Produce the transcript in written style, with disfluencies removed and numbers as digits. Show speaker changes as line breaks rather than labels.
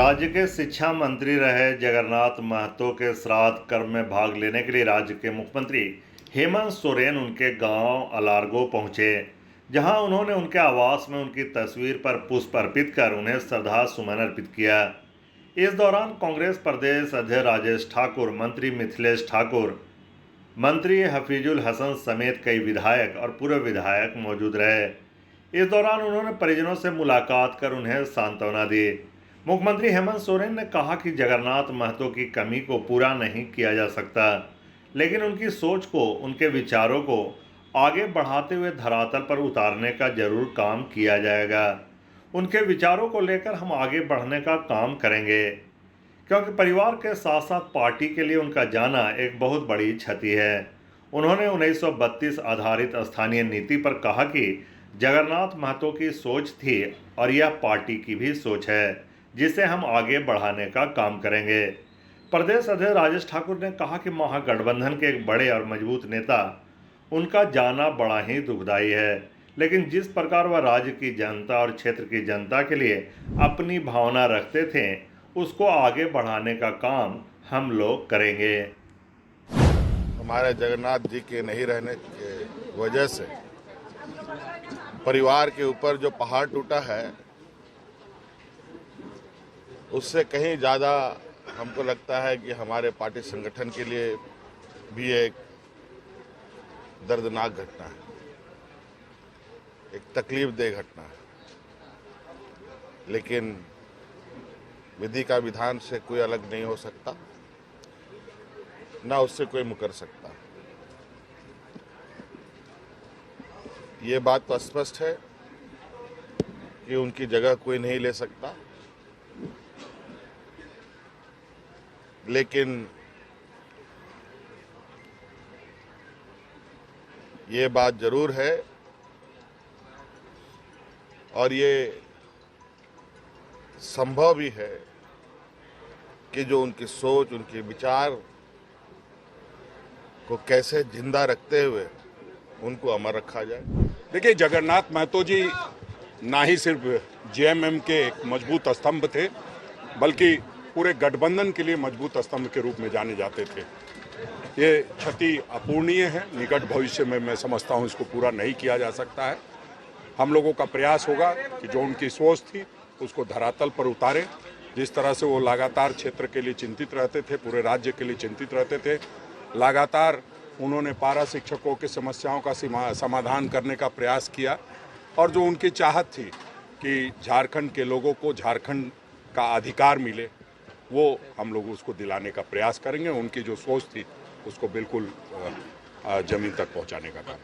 राज्य के शिक्षा मंत्री रहे जगन्नाथ महतो के श्राद्ध कर्म में भाग लेने के लिए राज्य के मुख्यमंत्री हेमंत सोरेन उनके गांव अलारगो पहुंचे, जहां उन्होंने उनके आवास में उनकी तस्वीर पर पुष्प अर्पित कर उन्हें श्रद्धा सुमन अर्पित किया। इस दौरान कांग्रेस प्रदेश अध्यक्ष राजेश ठाकुर, मंत्री मिथिलेश ठाकुर, मंत्री हफीजुल हसन समेत कई विधायक और पूर्व विधायक मौजूद रहे। इस दौरान उन्होंने परिजनों से मुलाकात कर उन्हें सांत्वना दी। मुख्यमंत्री हेमंत सोरेन ने कहा कि जगन्नाथ महतो की कमी को पूरा नहीं किया जा सकता, लेकिन उनकी सोच को, उनके विचारों को आगे बढ़ाते हुए धरातल पर उतारने का जरूर काम किया जाएगा। उनके विचारों को लेकर हम आगे बढ़ने का काम करेंगे, क्योंकि परिवार के साथ साथ पार्टी के लिए उनका जाना एक बहुत बड़ी क्षति है। उन्होंने 1932 आधारित स्थानीय नीति पर कहा कि जगन्नाथ महतो की सोच थी और यह पार्टी की भी सोच है, जिसे हम आगे बढ़ाने का काम करेंगे। प्रदेश अध्यक्ष राजेश ठाकुर ने कहा कि महागठबंधन के एक बड़े और मजबूत नेता, उनका जाना बड़ा ही दुखदायी है, लेकिन जिस प्रकार वह राज्य की जनता और क्षेत्र की जनता के लिए अपनी भावना रखते थे, उसको आगे बढ़ाने का काम हम लोग करेंगे।
हमारे जगन्नाथ जी के नहीं रहने की वजह से परिवार के ऊपर जो पहाड़ टूटा है, उससे कहीं ज़्यादा हमको लगता है कि हमारे पार्टी संगठन के लिए भी एक दर्दनाक घटना है, एक तकलीफदेह घटना है। लेकिन विधि का विधान से कोई अलग नहीं हो सकता, ना उससे कोई मुकर सकता। ये बात तो स्पष्ट है कि उनकी जगह कोई नहीं ले सकता, लेकिन ये बात जरूर है और ये संभव भी है कि जो उनकी सोच, उनके विचार को कैसे जिंदा रखते हुए उनको अमर रखा जाए।
देखिए, जगन्नाथ महतो जी ना ही सिर्फ जेएमएम के एक मजबूत स्तंभ थे, बल्कि पूरे गठबंधन के लिए मजबूत स्तंभ के रूप में जाने जाते थे। ये क्षति अपूर्णीय है। निकट भविष्य में मैं समझता हूँ इसको पूरा नहीं किया जा सकता है। हम लोगों का प्रयास होगा कि जो उनकी सोच थी उसको धरातल पर उतारें। जिस तरह से वो लगातार क्षेत्र के लिए चिंतित रहते थे, पूरे राज्य के लिए चिंतित रहते थे, लगातार उन्होंने पारा शिक्षकों की समस्याओं का समाधान करने का प्रयास किया और जो उनकी चाहत थी कि झारखंड के लोगों को झारखंड का अधिकार मिले, वो हम लोग उसको दिलाने का प्रयास करेंगे। उनकी जो सोच थी उसको बिल्कुल जमीन तक पहुंचाने का काम।